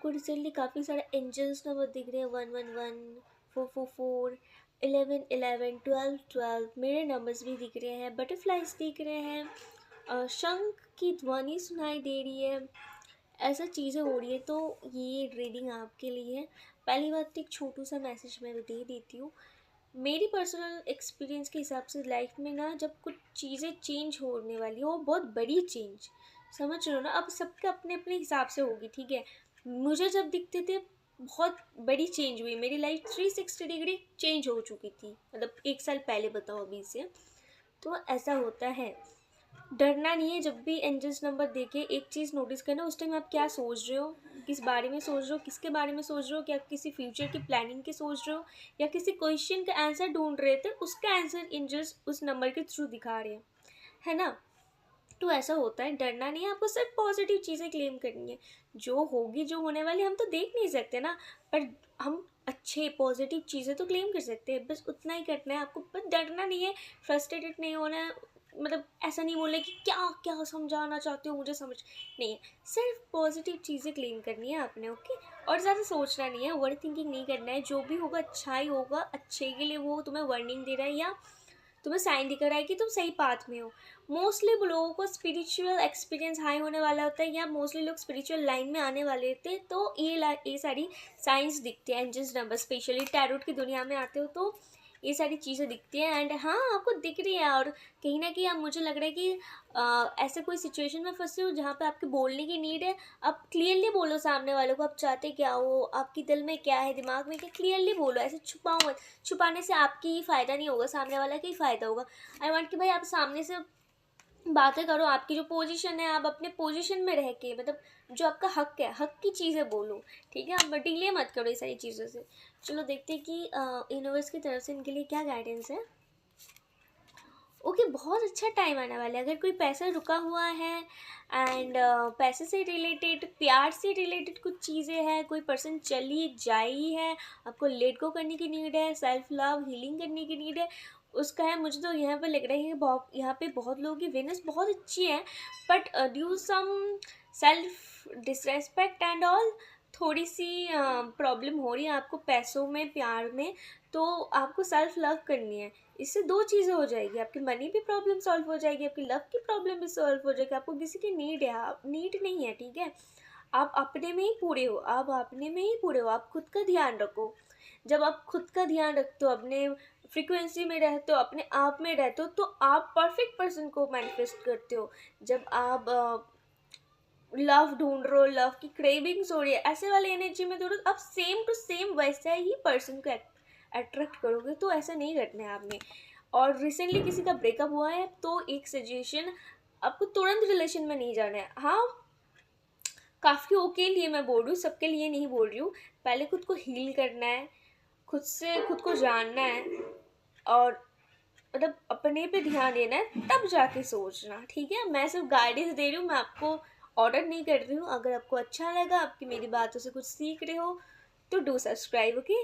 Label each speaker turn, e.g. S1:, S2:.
S1: आपको रिसेंटली काफ़ी सारे एंजल्स नंबर दिख रहे हैं, 111, 444, 1111, 1212। मेरे नंबर्स भी दिख रहे हैं, बटरफ्लाइज दिख रहे हैं, शंख की ध्वनि सुनाई दे रही है। ऐसा चीज़ें हो रही है, तो ये रीडिंग आपके लिए है। पहली बात तो एक छोटू सा मैसेज मैं दे देती हूँ। मेरी पर्सनल एक्सपीरियंस के हिसाब से लाइफ में ना, जब कुछ चीज़ें चेंज होने वाली हो, बहुत बड़ी चेंज, समझ रहे हो ना, अब सबके अपने अपने हिसाब से होगी, ठीक है। मुझे जब दिखते थे बहुत बड़ी चेंज हुई, मेरी लाइफ 360 डिग्री चेंज हो चुकी थी, मतलब 1 साल पहले बताओ अभी से। तो ऐसा होता है, डरना नहीं है। जब भी एंजल्स नंबर देखे एक चीज़ नोटिस करना, उस टाइम आप क्या सोच रहे हो, किस बारे में सोच रहे हो, किसके बारे में सोच रहे हो, क्या किसी फ्यूचर की प्लानिंग के सोच रहे हो, या किसी क्वेश्चन का आंसर ढूंढ रहे थे, उसका आंसर एंजल्स उस नंबर के थ्रू दिखा रहे हैं, है ना। तो ऐसा होता है, डरना नहीं है, आपको सिर्फ पॉजिटिव चीज़ें क्लेम करनी है। जो होगी, जो होने वाली हम तो देख नहीं सकते ना, पर हम अच्छे पॉजिटिव चीज़ें तो क्लेम कर सकते हैं, बस उतना ही करना है आपको। बस डरना नहीं है, फ्रस्ट्रेटेड नहीं होना है, मतलब ऐसा नहीं बोलना कि क्या क्या समझाना चाहते हो मुझे, समझ नहीं है। सिर्फ पॉजिटिव चीज़ें क्लेम करनी है आपने, ओके। और ज़्यादा सोचना नहीं है, ओवर थिंकिंग नहीं करना है। जो भी होगा अच्छा ही होगा, अच्छे के लिए वो तुम्हें वार्निंग दे रहा है या तुम्हें साइन दिख रहा है कि तुम सही पाथ में हो। मोस्टली लोगों को स्पिरिचुअल एक्सपीरियंस हाई होने वाला होता है, या मोस्टली लोग स्पिरिचुअल लाइन में आने वाले होते हैं, तो ये सारी साइंस दिखती है। एंजल्स नंबर स्पेशली टैरोट की दुनिया में आते हो तो ये सारी चीज़ें दिखती हैं। एंड हाँ, आपको दिख रही है, और कहीं ना कहीं अब मुझे लग रहा है कि ऐसे कोई सिचुएशन में फंसे हो जहाँ पे आपके बोलने की नीड है। आप क्लियरली बोलो सामने वालों को, आप चाहते क्या हो, आपके दिल में क्या है, दिमाग में क्या, क्लियरली बोलो, ऐसे छुपाओ मत। छुपाने से आपकी ही फ़ायदा नहीं होगा, सामने वाला का ही फ़ायदा होगा। आई वांट कि भाई आप सामने से बातें करो, आपकी जो पोजीशन है, आप अपने पोजीशन में रह के, मतलब जो आपका हक है, हक की चीज़ें बोलो, ठीक है। आप डिले मत करो ये सारी चीज़ों से। चलो देखते हैं कि यूनिवर्स की तरफ से इनके लिए क्या गाइडेंस है। ओके, बहुत अच्छा टाइम आने वाला है। अगर कोई पैसा रुका हुआ है एंड पैसे से रिलेटेड, प्यार से रिलेटेड कुछ चीज़ें हैं, कोई पर्सन चली जाई है, आपको लेट गो करने की नीड है, सेल्फ लव हीलिंग करने की नीड है, उसका है। मुझे तो यहाँ पे लग रहा है कि बहुत, यहाँ पे बहुत लोगों की वेनस बहुत अच्छी है, but due some self disrespect and all, थोड़ी सी प्रॉब्लम हो रही है आपको पैसों में, प्यार में। तो आपको सेल्फ लव करनी है। इससे दो चीज़ें हो जाएगी, आपकी मनी भी प्रॉब्लम सॉल्व हो जाएगी, आपकी लव की प्रॉब्लम भी सॉल्व हो जाएगी। आपको किसी की नीड है, आप नीड नहीं है, ठीक है। आप अपने में ही पूरे हो, आप अपने में ही पूरे हो, आप खुद का ध्यान रखो। जब आप खुद का ध्यान रखते हो, अपने फ्रिक्वेंसी में रहते हो, अपने आप में रहते हो, तो आप परफेक्ट पर्सन को मैनिफेस्ट करते हो। जब आप लव ढूंढ रहे हो, लव की क्रेविंग्स हो रही है, ऐसे वाले एनर्जी में थोड़ा आप सेम टू सेम वैसा ही पर्सन को अट्रैक्ट करोगे। तो ऐसा नहीं करना है आपने। और रिसेंटली किसी का ब्रेकअप हुआ है, तो एक सजेशन, आपको तुरंत रिलेशन में नहीं जाना है। हाँ, काफ़ी ओके लिए मैं बोल रही हूँ, सबके लिए नहीं बोल रही हूँ। पहले खुद को हील करना है, खुद से खुद को जानना है, और मतलब अपने पे ध्यान देना है, तब जाके सोचना, ठीक है। मैं सिर्फ गाइडेंस दे रही हूँ, मैं आपको ऑर्डर नहीं कर रही हूँ। अगर आपको अच्छा लगा, आपकी मेरी बातों से कुछ सीख रहे हो, तो डू सब्सक्राइब, ओके।